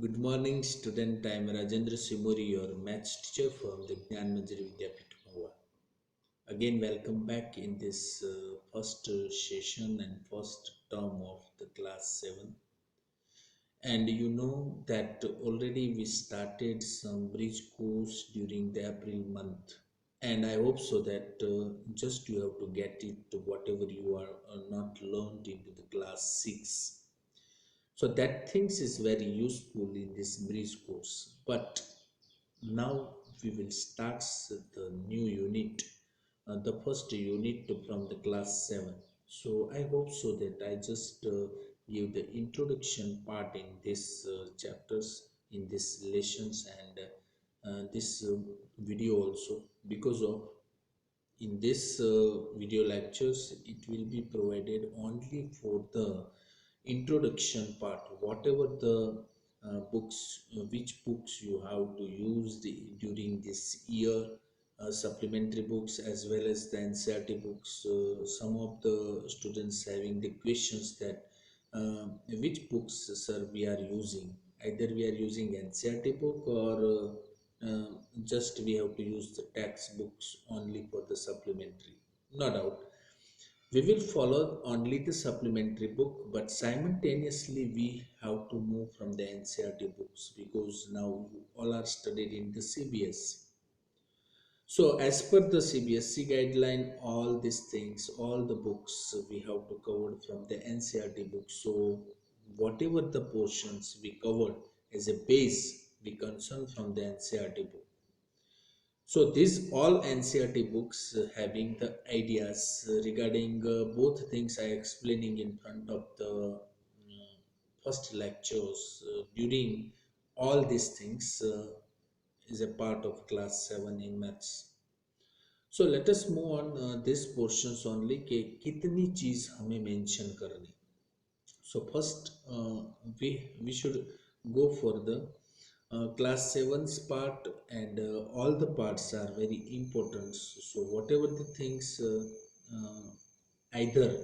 Good morning, student. I am Rajendra Simuri, your maths teacher from the Gyan Manjari Vidyapith Goa. Again, welcome back in this first session and first term of the class 7. And you know that already we started some bridge course during the April month. And I hope so that just you have to get it whatever you are not learned into the class 6. So that things is very useful in this bridge course. But now we will start the new unit, the first unit from the class 7. So I hope so that I just give the introduction part in this chapters, in this lessons and this video also, because of in this video lectures it will be provided only for the introduction part, whatever the books, which books you have to use during this year, supplementary books as well as the NCERT books. Some of the students having the questions that which books, sir, we are using. Either we are using NCERT book or just we have to use the textbooks only for the supplementary. No doubt we will follow only the supplementary book, but simultaneously we have to move from the NCERT books because now you all are studied in the CBSE. So as per the CBSE guideline, all these things, all the books we have to cover from the NCERT book. So whatever the portions we covered as a base, we concern from the NCERT book. So these all NCERT books having the ideas regarding both things I explaining in front of the first lectures during all these things is a part of class 7 in maths. So let us move on this portions only कि कितनी चीज हमें mention करनी. So first we should go for the class 7's part, and all the parts are very important. So whatever the things either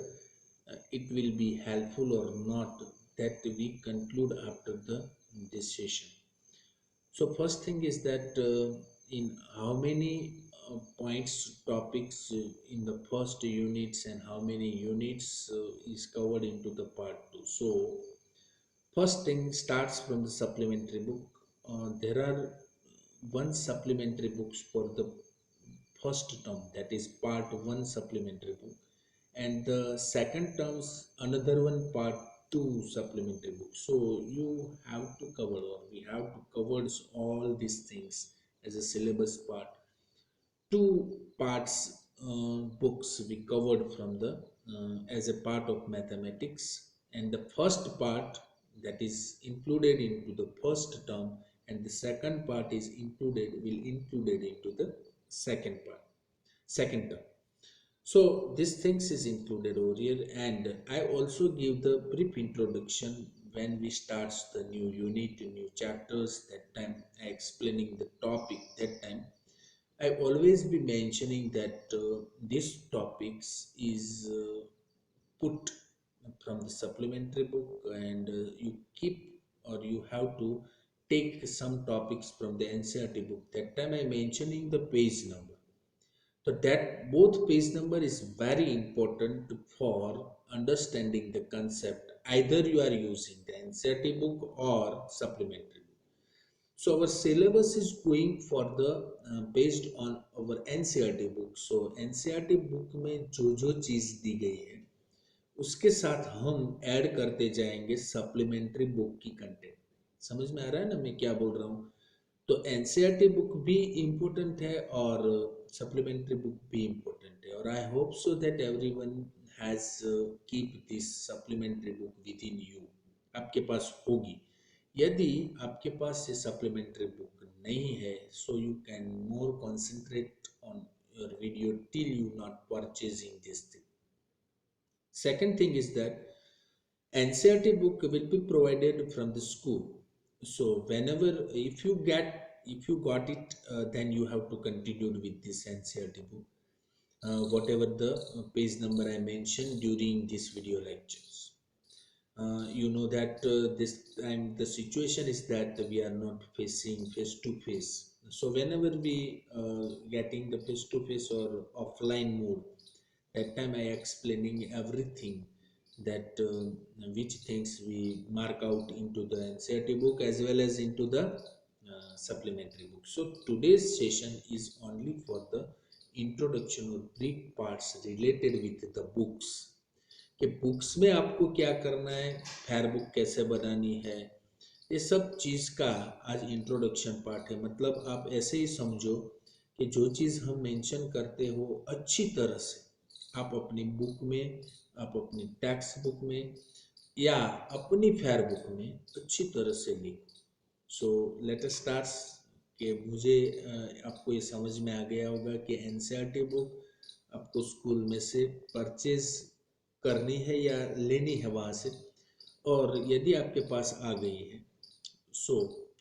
it will be helpful or not, that we conclude after the this session. So first thing is that in how many points topics in the first units and how many units is covered into the part 2. So first thing starts from the supplementary book. There are one supplementary books for the first term, that is part 1 supplementary book, and the second terms another one part 2 supplementary book. So you have to cover, or we have to cover all these things as a syllabus part. Two parts books we covered from the as a part of mathematics, and the first part that is included into the first term, and the second part is included into the second part, second term. So these things is included over here, and I also give the brief introduction when we start the new unit, new chapters. That time I explaining the topic. That time I always be mentioning that these topics is put from the supplementary book, and you keep or you have to take some topics from the NCERT book. That time I mentioning the page number. So that both page number is very important for understanding the concept. Either you are using the NCERT book or supplementary book. So our syllabus is going for the based on our NCERT book. So NCERT book में जो जो चीज दी गई है उसके साथ हम add करते जाएंगे सप्लीमेंट्री बुक की कंटेंट. समझ में आ रहा है ना मैं क्या बोल रहा हूँ? तो एनसीईआरटी बुक भी इम्पोर्टेंट है और सप्लीमेंट्री बुक भी इम्पोर्टेंट है, और I hope so that everyone has keep this supplementary book with in you. आपके पास होगी. यदि आपके पास ये सप्लीमेंट्री बुक नहीं है, so you can more concentrate on your video till you not purchasing this thing. Second thing is that NCERT book will be provided from the school. So whenever if you got it, then you have to continue with this NCERT book. Whatever the page number I mentioned during this video lectures. You know that this time the situation is that we are not facing face to face. So whenever we getting the face to face or offline mode, that time I explaining everything, that which things we mark out into the NCERT book as well as into the supplementary book. So today's session is only for the introduction or brief parts related with the books, कि books में आपको क्या करना है, fair book कैसे बनानी है, ये सब चीज़ का आज इंट्रोडक्शन पार्ट है। मतलब आप ऐसे ही समझो कि जो चीज़ हम मेंशन करते हो अच्छी तरह से आप अपनी बुक में, आप अपनी टेक्स्ट बुक में या अपनी फेयर बुक में अच्छी तरह से लिखो। सो लेट अस स्टार्ट। कि मुझे आपको ये समझ में आ गया होगा कि एनसीईआरटी बुक आपको स्कूल में से परचेज करनी है या लेनी है वहाँ से, और यदि आपके पास आ गई है so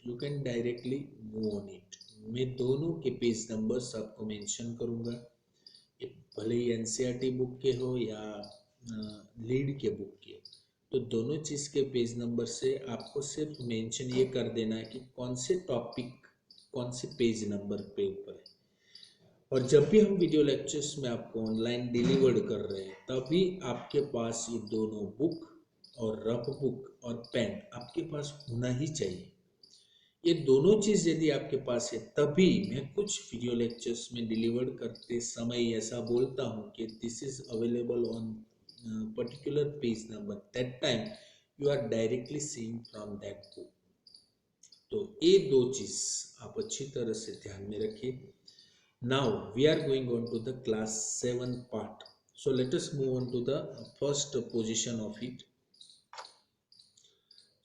you can directly move on it. मैं दोनों के पेज नंबर्स आपको मेंशन करूँगा, ये भले ही एनसीईआरटी बुक के हो या लीड के बुक के, तो दोनों चीज़ के पेज नंबर से आपको सिर्फ मेंशन ये कर देना है कि कौन से टॉपिक कौन से पेज नंबर पे ऊपर है। और जब भी हम वीडियो लेक्चर्स में आपको ऑनलाइन डिलीवर्ड कर रहे हैं तभी आपके पास ये दोनों बुक और रफ बुक और पेन आपके पास होना ही चाहिए। ये दोनों चीज़ यदि आपके पास है तभी मैं कुछ वीडियो लेक्चर्स में डिलीवर्ड करते समय ऐसा बोलता हूँ कि this is available on particular page number, that time you are directly seeing from that book. तो ये दो चीज़ आप अच्छी तरह से ध्यान में रखिए। Now we are going on to the class 7 part. So let us move on to the first position of it.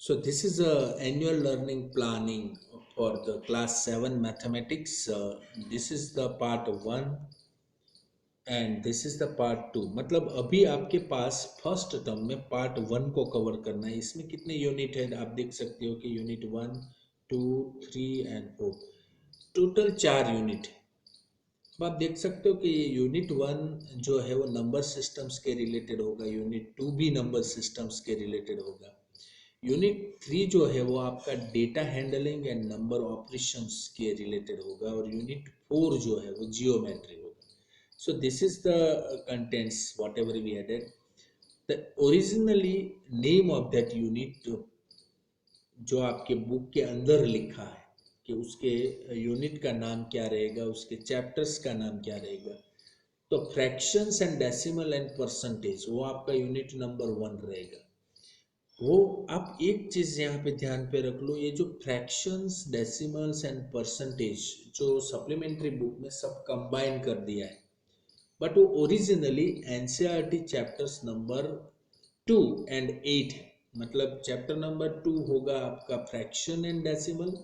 So this is a annual learning planning for the class 7 mathematics. This is the part 1 and this is the part 2. मतलब अभी आपके पास first term में part 1 को cover करना है। इसमें कितने unit है आप देख सकते हो कि यूनिट 1, 2, 3 एंड 4, टोटल 4 यूनिट है। अब आप देख सकते हो कि ये यूनिट 1 जो है वो नंबर सिस्टम्स के रिलेटेड होगा, यूनिट 2 भी नंबर सिस्टम्स के रिलेटेड होगा, यूनिट 3 जो है वो आपका data handling and number operations के रिलेटेड होगा, और यूनिट 4 जो है वो जियोमेट्री होगा। So this is the contents whatever we added. The originally name of that unit जो आपके बुक के अंदर लिखा है कि उसके यूनिट का नाम क्या रहेगा, उसके चैप्टर्स का नाम क्या रहेगा, तो fractions and decimal and percentage वो आपका यूनिट नंबर 1 रहेगा। वो आप एक चीज़ यहाँ पे ध्यान पे रख लो, ये जो फ्रैक्शंस डेसिमल्स एंड परसेंटेज जो सप्लीमेंट्री बुक में सब कंबाइन कर दिया है, बट वो originally NCERT chapters number 2 and 8 है। मतलब चैप्टर नंबर 2 होगा आपका fraction and decimal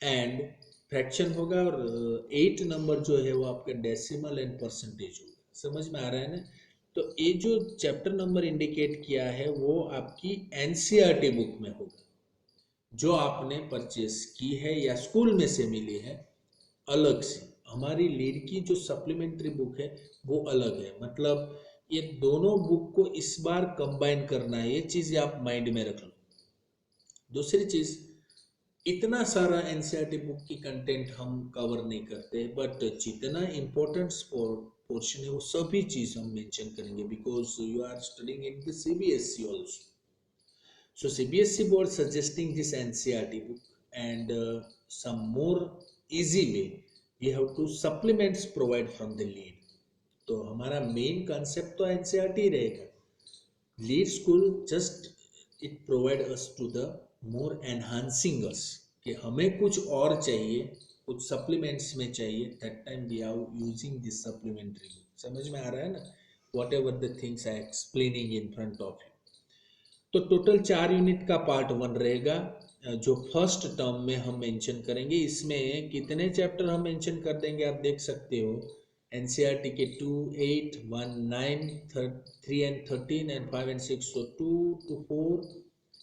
and fraction होगा, और 8 नंबर जो है वो आपका डेसिमल एंड परसेंटेज होगा। समझ में आ रहा है ना? तो ये जो चैप्टर नंबर इंडिकेट किया है वो आपकी एनसीईआरटी बुक में होगा, जो आपने परचेस की है या स्कूल में से मिली है अलग से। हमारी लीड की जो सप्लीमेंट्री बुक है वो अलग है। मतलब ये दोनों बुक को इस बार कंबाइन करना है, ये चीज़ आप माइंड में रख लो। दूसरी चीज़, इतना सारा एनसीईआरटी बुक की कंटेंट हम कवर नहीं करते, बट जितना इम्पोर्टेंट पोर्शन है वो सभी चीज़ हम मेंशन करेंगे, because you are studying in the CBSE also. So CBSE board suggesting this NCERT book, and some more easy way we have to supplements provide from the lead. तो हमारा main concept तो NCERT ही रहेगा। Lead school just it provide us to the more enhancing us, कि हमें कुछ और चाहिए, कुछ सप्लीमेंट्स में चाहिए, that time we are using this supplementary book. समझ में आ रहा है ना? Whatever the things I explaining in front of you. तो टोटल 4 यूनिट का पार्ट 1 रहेगा, जो फर्स्ट टर्म में हम मेंशन करेंगे। इसमें कितने चैप्टर हम मेंशन कर देंगे आप देख सकते हो, एनसीईआरटी के 2, 8, 1, 9, 3 and 13 and 5 and 6, so 2 to 4,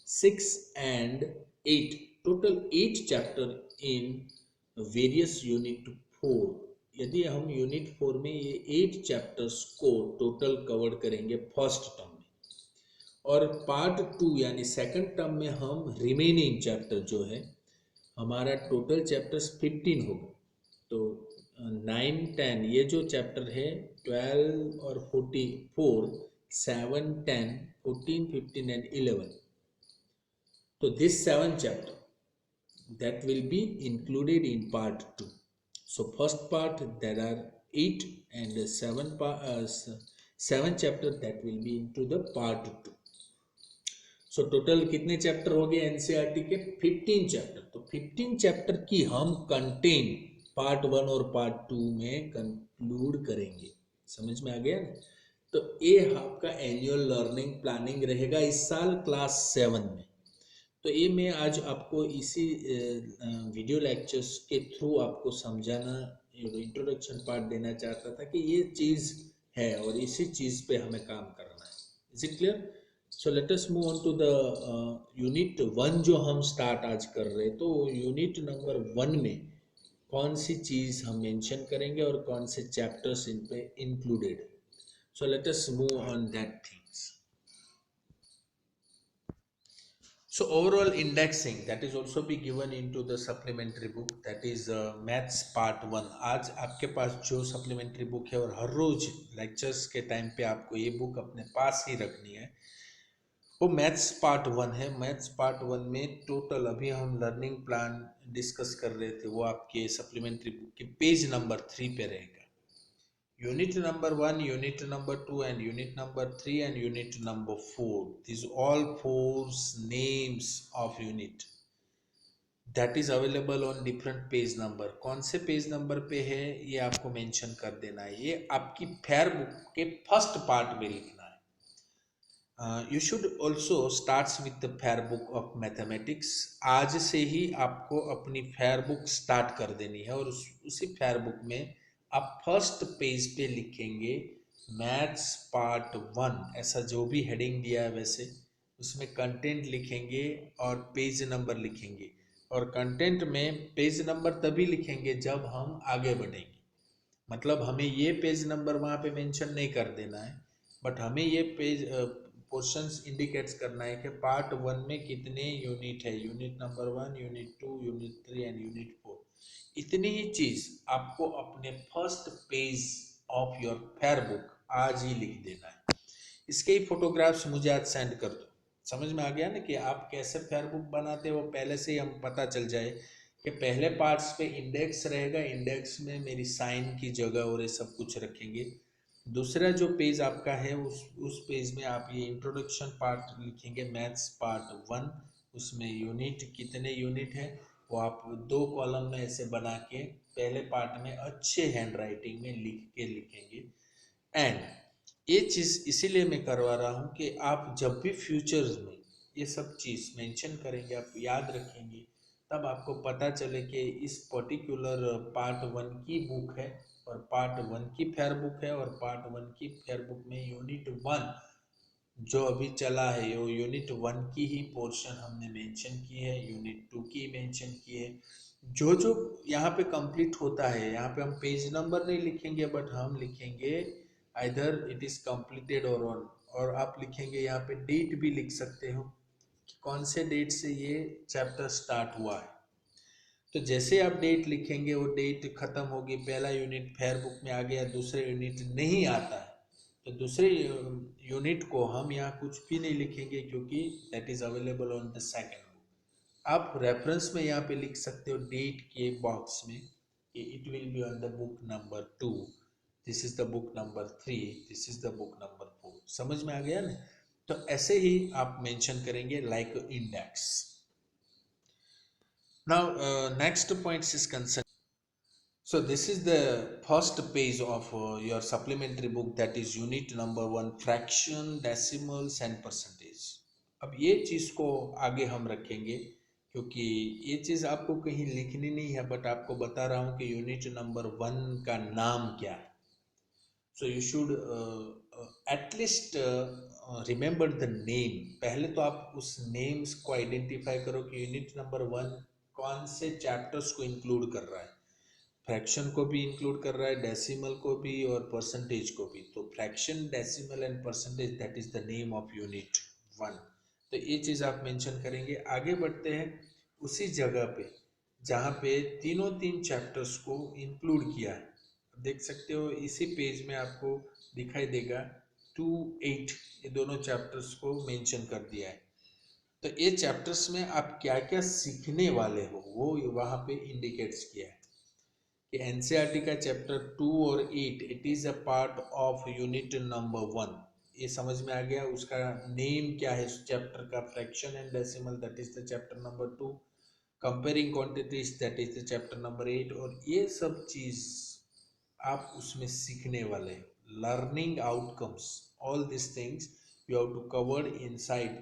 6 and 8, total 8 chapter in various unit 4। यदि हम यूनिट 4 में ये 8 चैप्टर्स को टोटल कवर करेंगे फर्स्ट टर्म, और पार्ट टू यानी सेकंड टर्म में हम रिमेनिंग चैप्टर जो है, हमारा टोटल चैप्टर्स 15 होगा। तो 9 10 ये जो चैप्टर है, 12 और 44, 7 10 14 15 एंड 11, तो this 7 chapter that will be included in part 2. So first part there are 8 and 7 chapter that will be into the part 2. So total कितने चैप्टर हो गए एनसीईआरटी के? 15 चैप्टर। तो 15 चैप्टर की हम कंटेंट पार्ट 1 और पार्ट 2 में कंक्लूड करेंगे। समझ में आ गया ना? तो ये आपका एनुअल लर्निंग प्लानिंग रहेगा इस साल क्लास 7 में। तो ये मैं आज आपको इसी वीडियो लेक्चर्स के थ्रू आपको समझाना, इंट्रोडक्शन पार्ट देना चाहता था कि ये चीज़ है और इसी चीज़ पे हमें काम करना है। Is it clear? So let us move on to the unit 1 जो हम स्टार्ट आज कर रहे हैं। तो यूनिट नंबर 1 में कौन सी चीज़ हम मेंशन करेंगे और कौन से चैप्टर्स इन पे included. So let us move on that things. So overall indexing that is also be given into the supplementary book, that is maths part 1। आज आपके पास जो supplementary book है और हर रोज lectures के टाइम पे आपको ये बुक अपने पास ही रखनी है, वो मैथ्स पार्ट 1 है। मैथ्स पार्ट 1 में टोटल अभी हम लर्निंग प्लान डिस्कस कर रहे थे, वो आपके सप्लीमेंट्री बुक के पेज नंबर 3 पे रहेगा। Unit number 1, unit number 2 and unit number 3 and unit number 4, these all four names of unit that is available on different page number। कौन से पेज नंबर पे है ये आपको मेंशन कर देना है, ये आपकी फेयर बुक के फर्स्ट पार्ट में लिखना है। You should also starts with the fair book of mathematics. आज से ही आपको अपनी फेयर बुक स्टार्ट कर देनी है और उसी फेयर बुक में आप फर्स्ट पेज पे लिखेंगे मैथ्स पार्ट 1, ऐसा जो भी हेडिंग दिया है वैसे उसमें कंटेंट लिखेंगे और पेज नंबर लिखेंगे। और कंटेंट में पेज नंबर तभी लिखेंगे जब हम आगे बढ़ेंगे, मतलब हमें ये पेज नंबर वहाँ पे मेंशन नहीं कर देना है, बट हमें ये पेज पोर्शंस इंडिकेट्स करना है कि पार्ट 1 में कितने यूनिट है, unit number 1, unit 2, unit 3 and unit 4। इतनी ही चीज आपको अपने first page of your fair book आज ही लिख देना है। इसके ही फोटोग्राफ्स मुझे आज सेंड कर दो। समझ में आ गया ना कि आप कैसे फेयर बुक बनाते हो, वो पहले से ही हम पता चल जाए कि पहले पार्ट्स पे इंडेक्स रहेगा, इंडेक्स में मेरी साइन की जगह और ये सब कुछ रखेंगे। दूसरा जो पेज आपका है उस पेज में आप ये इंट्रोडक्शन पार्ट लिखेंगे मैथ्स पार्ट 1, उसमें यूनिट कितने यूनिट है वो आप 2 कॉलम में ऐसे बना के पहले पार्ट में अच्छे हैंड राइटिंग में लिख के लिखेंगे। एंड ये चीज़ इसीलिए मैं करवा रहा हूँ कि आप जब भी फ्यूचर्स में ये सब चीज़ मेंशन करेंगे, आप याद रखेंगे, तब आपको पता चले कि इस पर्टिकुलर पार्ट 1 की बुक है और पार्ट 1 की फेयर बुक है और पार्ट 1 की फेयर बुक में यूनिट 1 जो अभी चला है वो यूनिट 1 की ही पोर्शन हमने मेंशन की है, यूनिट 2 की मेंशन की है। जो जो यहाँ पे कंप्लीट होता है, यहाँ पे हम पेज नंबर नहीं लिखेंगे बट हम लिखेंगे आइदर इट इज कंप्लीटेड और ऑन, और आप लिखेंगे यहाँ पे डेट भी लिख सकते हो कि कौन से डेट से ये चैप्टर स्टार्ट हुआ है। तो जैसे आप डेट लिखेंगे वो डेट खत्म होगी, पहला यूनिट फेयर बुक में आ गया, दूसरे यूनिट नहीं आता है तो दूसरे यूनिट को हम यहाँ कुछ भी नहीं लिखेंगे क्योंकि that is available on the second book. आप रेफरेंस में यहाँ पे लिख सकते हो डेट के बॉक्स में कि it will be on the book number 2, this is the book number 3, this is the book number 4। समझ में आ गया ना? तो ऐसे ही आप मेंशन करेंगे like index. Now next points is concern. So this is the first page of your supplementary book, that is unit number 1, fraction, decimals and percentage। अब ये चीज़ को आगे हम रखेंगे क्योंकि ये चीज़ आपको कहीं लिखनी नहीं है, बट आपको बता रहा हूँ कि यूनिट नंबर 1 का नाम क्या है। So you should at least remember the name. पहले तो आप उस नेम्स को आइडेंटिफाई करो कि यूनिट नंबर 1 कौन से चैप्टर्स को इंक्लूड कर रहा है। फ्रैक्शन को भी इंक्लूड कर रहा है, डेसिमल को भी और परसेंटेज को भी। तो fraction, decimal and percentage, that is the name of unit 1। तो ये चीज़ आप मेंशन करेंगे। आगे बढ़ते हैं उसी जगह पे जहाँ पे तीनों तीन चैप्टर्स को इंक्लूड किया है। देख सकते हो इसी पेज में आपको दिखाई देगा 2-8 ये दोनों चैप्टर्स को मेंशन कर दिया है। तो ये चैप्टर्स में आप क्या क्या सीखने वाले हो वो वहाँ पे इंडिकेट्स किया है कि एनसीईआरटी का चैप्टर 2 और 8 it is a part of unit number 1। ये समझ में आ गया। उसका नेम क्या है इस चैप्टर का, fraction and decimal, that is the chapter number 2। Comparing quantities that is the chapter number 8। और ये सब चीज आप उसमें सीखने वाले हैं। Learning outcomes, all this things you have to cover inside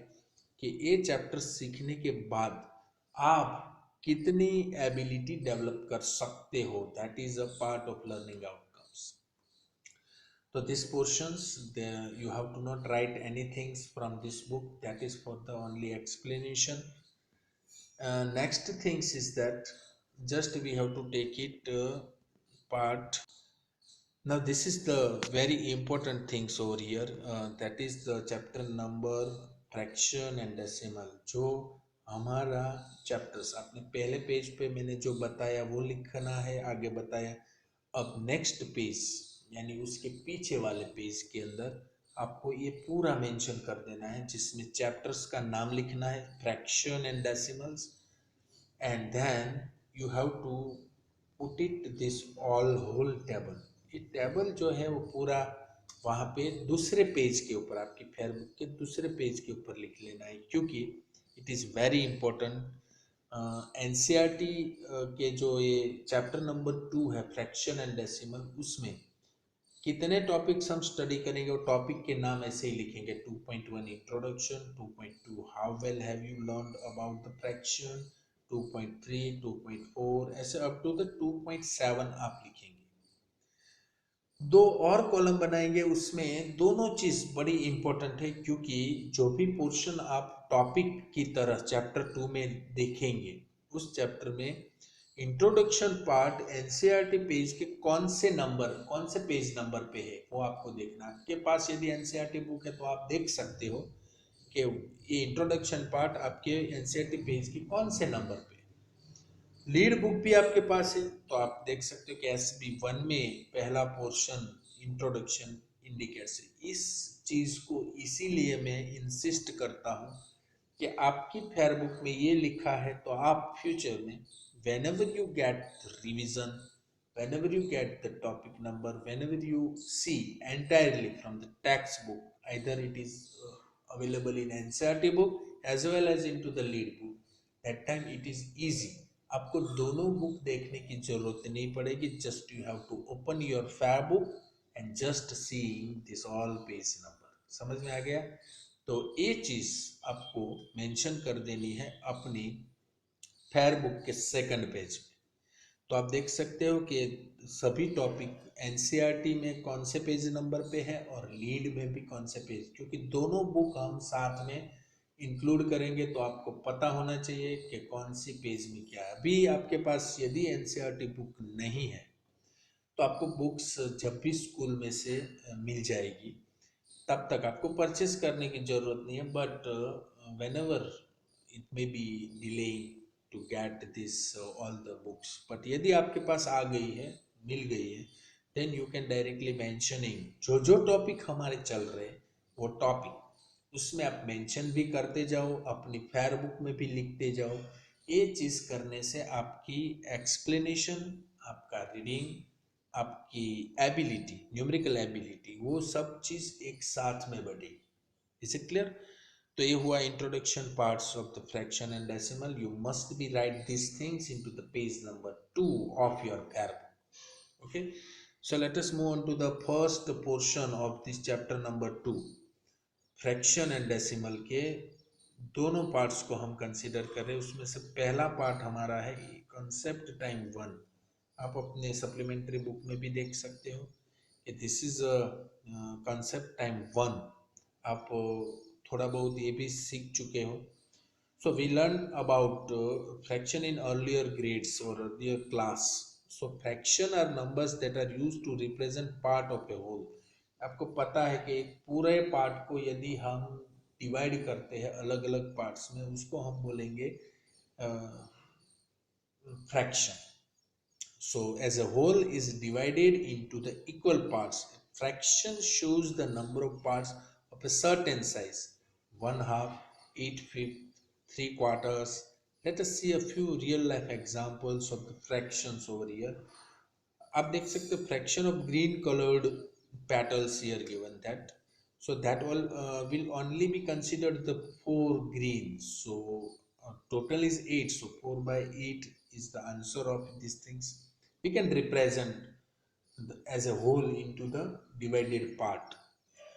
कि ये चैप्टर सीखने के बाद आप कितनी एबिलिटी डेवलप कर सकते हो, that is a part of learning outcomes. So this portions you have to not write anything from this book, that is for the only explanation. Next things is that just we have to take it part. Now this is the very important things over here, that is the chapter number fraction and decimal। जो हमारा chapters आपने पहले page पे मैंने जो बताया वो लिखना है, आगे बताया। अब नेक्स्ट पेज यानी उसके पीछे वाले पेज के अंदर आपको ये पूरा मेंशन कर देना है, जिसमें चैप्टर्स का नाम लिखना है, fraction and decimals, and then you have to put it this all whole table। ये टेबल जो है वो पूरा वहाँ पे दूसरे पेज के ऊपर, आपकी फेयरबुक के दूसरे पेज के ऊपर लिख लेना है, क्योंकि it is very important. NCERT के जो ये चैप्टर नंबर 2 है फ्रैक्शन एंड डेसिमल, उसमें कितने टॉपिक्स हम स्टडी करेंगे और टॉपिक के नाम ऐसे ही लिखेंगे। 2.1 introduction, 2.2 how well have you learned about the fraction, 2.3, 2.4 ऐसे अप टू द 2.7 आप लिखेंगे। दो और कॉलम बनाएंगे, उसमें दोनों चीज बड़ी इंपॉर्टेंट है, क्योंकि जो भी पोर्शन आप टॉपिक की तरह चैप्टर 2 में देखेंगे उस चैप्टर में इंट्रोडक्शन पार्ट एनसीईआरटी पेज के कौन से नंबर, कौन से पेज नंबर पे है वो आपको देखना। आपके पास यदि एनसीईआरटी बुक है तो आप देख सकते हो कि ये इंट्रोडक्शन पार्ट आपके एनसीईआरटी पेज के कौन से नंबर पे। लीड बुक भी आपके पास है तो आप देख सकते हो कि SB1 में पहला पोर्शन इंट्रोडक्शन इंडिकेट्स है। इस चीज को इसीलिए मैं इंसिस्ट करता हूँ कि आपकी फेयर बुक में ये लिखा है तो आप फ्यूचर में whenever you get the revision, whenever you get the topic number, whenever you see entirely from the textbook, either it is available in NCERT book as well as into the lead book, that time it is easy। आपको दोनों book देखने की जरूरत नहीं पड़ेगी, just you have to open your fair book and just see this all page number. समझ में आ गया? तो ये चीज आपको मेंशन कर देनी है अपनी फेयर बुक के सेकंड पेज पे। तो आप देख सकते हो कि सभी टॉपिक एनसीईआरटी में कौन से पेज नंबर पे है और लीड में भी कौन से पेज, क्योंकि दोनों बुक हम साथ में इंक्लूड करेंगे तो आपको पता होना चाहिए कि कौन सी पेज में क्या है। अभी आपके पास यदि एनसीईआरटी बुक नहीं है तो आपको बुक्स जब भी स्कूल में से मिल जाएगी तब तक आपको परचेस करने की जरूरत नहीं है, but whenever it may be delaying to get this all the books, but यदि आपके पास आ गई है, मिल गई है, then you can directly mentioning जो जो टॉपिक हमारे चल रहे हैं वो टॉपिक उसमें आप मेंशन भी करते जाओ, अपनी फेयर बुक में भी लिखते जाओ। ये चीज करने से आपकी एक्सप्लेनेशन, आपका रीडिंग, आपकी एबिलिटी, न्यूमेरिकल एबिलिटी, वो सब चीज एक साथ में बढ़ेगी। Is it clear? तो ये हुआ introduction parts of the fraction and decimal. You must be right this things into the page number 2 of your fair book. Okay, so let us move on to the first portion of this chapter number 2। Fraction and decimal के दोनों parts को हम consider कर रहे हैं। उसमें से पहला पार्ट हमारा है कॉन्सेप्ट टाइम 1। आप अपने सप्लीमेंट्री बुक में भी देख सकते हो कि दिस इज कॉन्सेप्ट टाइम 1। आप थोड़ा बहुत ये भी सीख चुके हो। So we learned about fraction in earlier grades or earlier class। So fraction are numbers that are used to represent part of a whole। आपको पता है कि एक पूरे पार्ट को यदि हम डिवाइड करते हैं अलग अलग पार्ट्स में, उसको हम बोलेंगे fraction. So as a whole is divided into the equal parts. Fraction shows the number of parts of a certain size. 1/2, 8/5, 3/4. Let us see a few real life examples of the fractions over here. आप देख सकते हो fraction of green colored petals here given that. So that all will only be considered the 4 greens. So total is 8. So 4 by 8 is the answer of these things. We can represent as a whole into the divided part.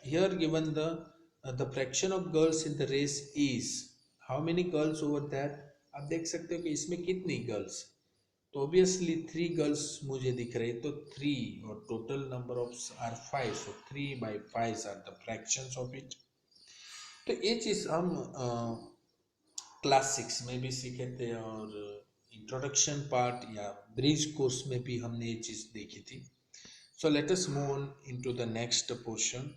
Here given the fraction of girls in the race is, how many girls over there. आप देख सकते हो कि इसमें कितनी girls, तो obviously 3 girls मुझे दिख रही, तो 3 और total number of are 5, so 3 by 5 are the fractions of it. तो ये चीज़ हम क्लास 6 में भी सीखे थे और इंट्रोडक्शन पार्ट या ब्रिज कोर्स में भी हमने ये चीज़ देखी थी. सो let us move on into the next portion.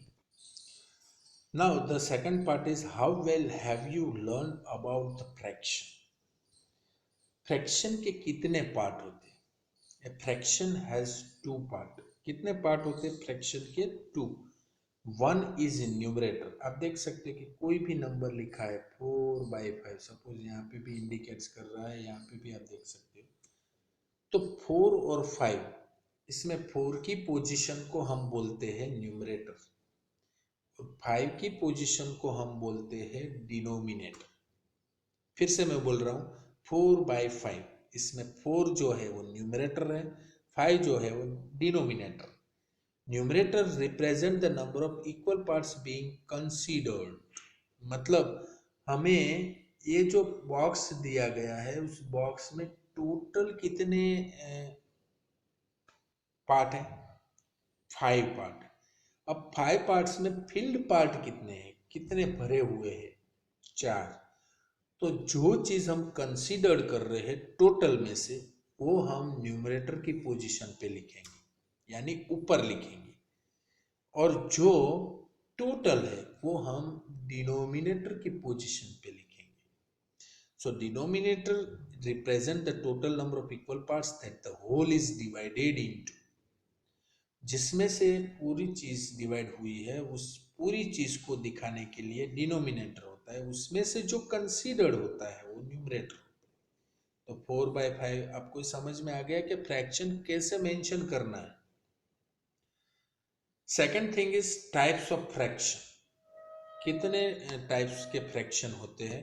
Now the second part is how well have you learned about the fraction. Fraction के कितने पार्ट होते हैं? A fraction has 2 part. कितने पार्ट होते हैं फ्रैक्शन के? 2. One is numerator. आप देख सकते हैं कि कोई भी नंबर लिखा है 4/5, सपोज यहाँ पे भी इंडिकेट्स कर रहा है, यहाँ पे भी आप देख सकते हो. तो 4 और 5, इसमें 4 की पोजीशन को हम बोलते हैं न्यूमरेटर, 5 की पोजीशन को हम बोलते हैं डिनोमिनेटर. फिर से मैं बोल रहा हूँ 4/5, इसमें 4 जो है वो न्यूमरेटर है, 5 जो है वो denominator. Numerator represent the number of equal parts being considered. मतलब हमें ये जो बॉक्स दिया गया है उस बॉक्स में टोटल कितने पार्ट है? 5 पार्ट. अब 5 पार्ट्स में फिल्ड पार्ट कितने हैं, कितने भरे हुए हैं? 4. तो जो चीज हम कंसीडर कर रहे हैं टोटल में से, वो हम न्यूमरेटर की पोजीशन पे लिखेंगे, यानी ऊपर लिखेंगे, और जो टोटल है वो हम डिनोमिनेटर की पोजीशन पे लिखेंगे. So denominator represent the total number of equal parts that the whole is divided into. जिसमें से पूरी चीज डिवाइड हुई है, उस पूरी चीज को दिखाने के लिए डिनोमिनेटर होता है, उसमें से जो कंसीडर्ड होता है वो न्यूमरेटर. तो 4/5 आपको समझ में आ गया कि फ्रैक्शन कैसे मेंशन करना है. Second thing is types of fraction. कितने टाइप्स के फ्रैक्शन होते हैं?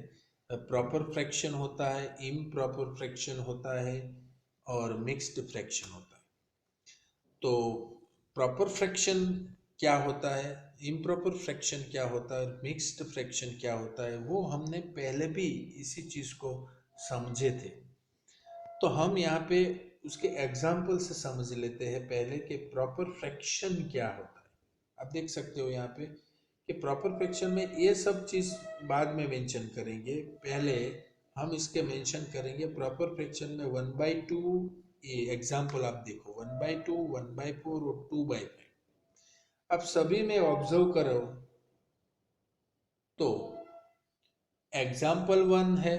प्रॉपर फ्रैक्शन होता है, इम्प्रॉपर फ्रैक्शन होता है और मिक्स्ड फ्रैक्शन होता है. तो प्रॉपर फ्रैक्शन क्या होता है, इम्प्रॉपर फ्रैक्शन क्या होता है और मिक्स्ड फ्रैक्शन क्या होता है, वो हमने पहले भी इसी चीज को समझे थे. तो हम यहाँ पे उसके एग्जाम्पल से समझ लेते हैं पहले कि प्रॉपर फ्रैक्शन क्या होता है. आप देख सकते हो यहाँ पे कि प्रॉपर फ्रैक्शन में ये सब चीज बाद में मेंशन करेंगे, पहले हम इसके मेंशन करेंगे. प्रॉपर फ्रैक्शन में 1/2, ये एग्जाम्पल आप देखो, 1/2, 1/4 और 2/5. अब सभी में ऑब्जर्व करो तो एग्जाम्पल 1 है,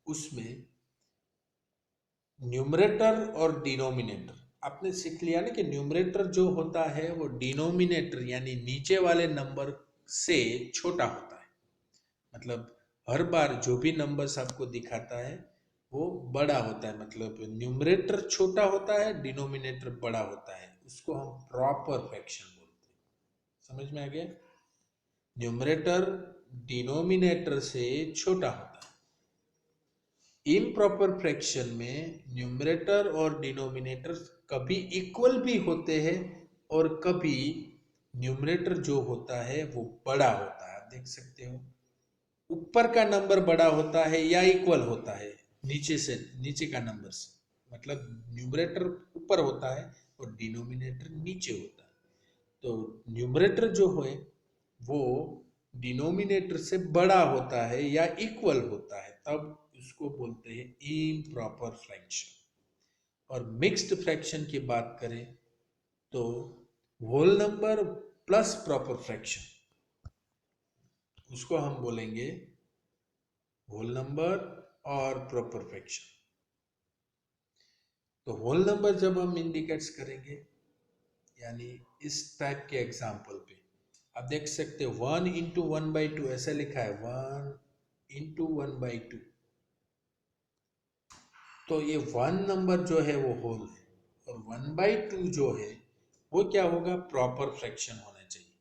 उसमें न्यूमरेटर और डिनोमिनेटर आपने सीख लिया ना कि न्यूमरेटर जो होता है वो डिनोमिनेटर यानी नीचे वाले नंबर से छोटा होता है. मतलब हर बार जो भी नंबर्स आपको दिखाता है वो बड़ा होता है. मतलब न्यूमरेटर छोटा होता है, डिनोमिनेटर बड़ा होता है, उसको हम प्रॉपर फ्रैक्शन बोलते हैं. समझ में आ गया? न्यूमरेटर डिनोमिनेटर से छोटा होता है. इम्प्रॉपर फ्रैक्शन में न्यूमरेटर और डिनोमिनेटर कभी इक्वल भी होते हैं और कभी न्यूमरेटर जो होता है वो बड़ा होता है. आप देख सकते हो ऊपर का नंबर बड़ा होता है या इक्वल होता है नीचे का नंबर से. मतलब न्यूमरेटर ऊपर होता है और डिनोमिनेटर नीचे होता है. तो न्यूमरेटर जो है वो डिनोमिनेटर से बड़ा होता है या इक्वल होता है, तब उसको बोलते हैं इम्प्रॉपर फ्रैक्शन. और मिक्स्ड फ्रैक्शन की बात करें तो whole number plus proper fraction, उसको हम बोलेंगे होल नंबर और प्रॉपर फ्रैक्शन। तो होल नंबर जब हम इंडिकेट्स करेंगे, यानी इस टाइप के एग्जाम्पल पे आप देख सकते हो 1 × 1/2 ऐसा लिखा है, 1 × 1/2। तो ये 1 नंबर जो है वो होल है, और 1/2 जो है वो क्या होगा, प्रॉपर फ्रैक्शन होना चाहिए।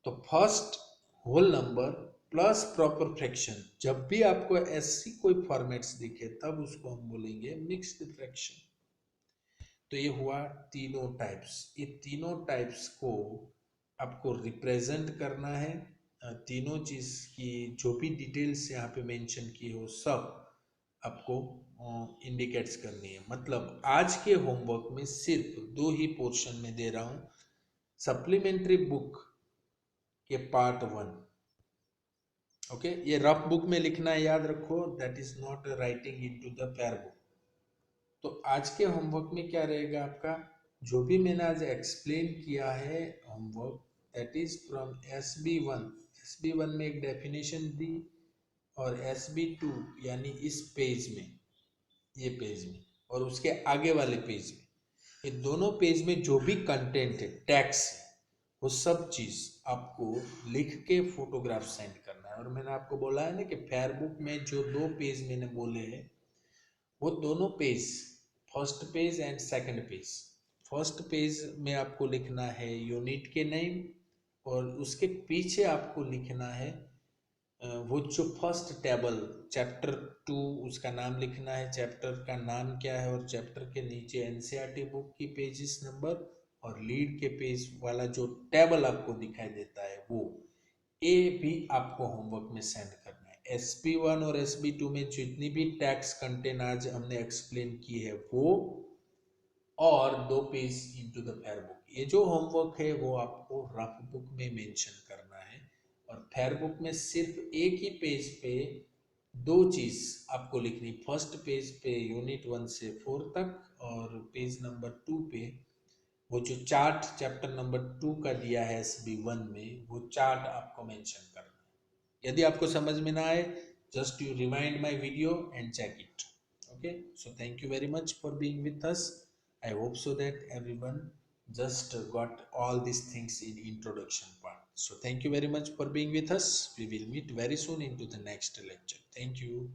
तो first whole number plus proper fraction, जब भी आपको ऐसी कोई फॉर्मेट्स दिखे तब उसको हम बोलेंगे मिक्स्ड फ्रैक्शन। तो ये हुआ तीनों टाइप्स। ये तीनों टाइप्स को आपको रिप्रेजेंट करना है। तीनों चीज की जो भी डिटेल्स यहाँ पे मेंशन की हो सब आपको इंडिकेट्स करनी है। मतलब आज के होमवर्क में सिर्फ दो ही पोर्शन में दे रहा हूँ, सप्लीमेंट्री बुक के पार्ट 1। ओके, ये रफ बुक में लिखना है, याद रखो, that is not writing into the fair book. तो आज के होमवर्क में क्या रहेगा आपका, जो भी मैंने आज एक्सप्लेन किया है homework, that is from SB1। SB1 में एक डेफिनेशन दी, और SB2 यानी इस पेज में, ये पेज में, और उसके आगे वाले पेज में, ये दोनों पेज में जो भी कंटेंट है, टैक्स है, वो सब चीज आपको लिख के फोटोग्राफ सेंड करना है। और मैंने आपको बोला है ना कि फेयर बुक में जो दो पेज मैंने बोले हैं, वो दोनों page, first page and second page, first page में आपको लिखना है यूनिट के नेम, और उसके पीछे आपको लिखना है वो जो फर्स्ट टेबल, चैप्टर 2, उसका नाम लिखना है, चैप्टर का नाम क्या है, और चैप्टर के नीचे एनसीईआरटी बुक की पेजेस नंबर, और लीड के पेज वाला जो टेबल आपको दिखाई देता है वो, ये भी आपको होमवर्क में सेंड करना है। SB1 और SB2 में जितनी भी टैक्स कंटेंट आज हमने एक्सप्लेन की है वो, और दो page into the fair book. ये जो होमवर्क है वो आपको रफ बुक में मेंशन करना है, और फेयर बुक में सिर्फ एक ही पेज पे दो चीज आपको लिखनी, फर्स्ट पेज पे यूनिट 1 से 4 तक, और पेज नंबर 2 पे वो जो चार्ट चैप्टर नंबर 2 का दिया है SB1 में, वो चार्ट आपको मेंशन करना है। यदि आपको समझ में ना आए, just you rewind my video and check it. Okay, so thank you very much for being with us. I hope so that everyone just got all these things in introduction part. So thank you very much for being with us. We will meet very soon into the next lecture. Thank you.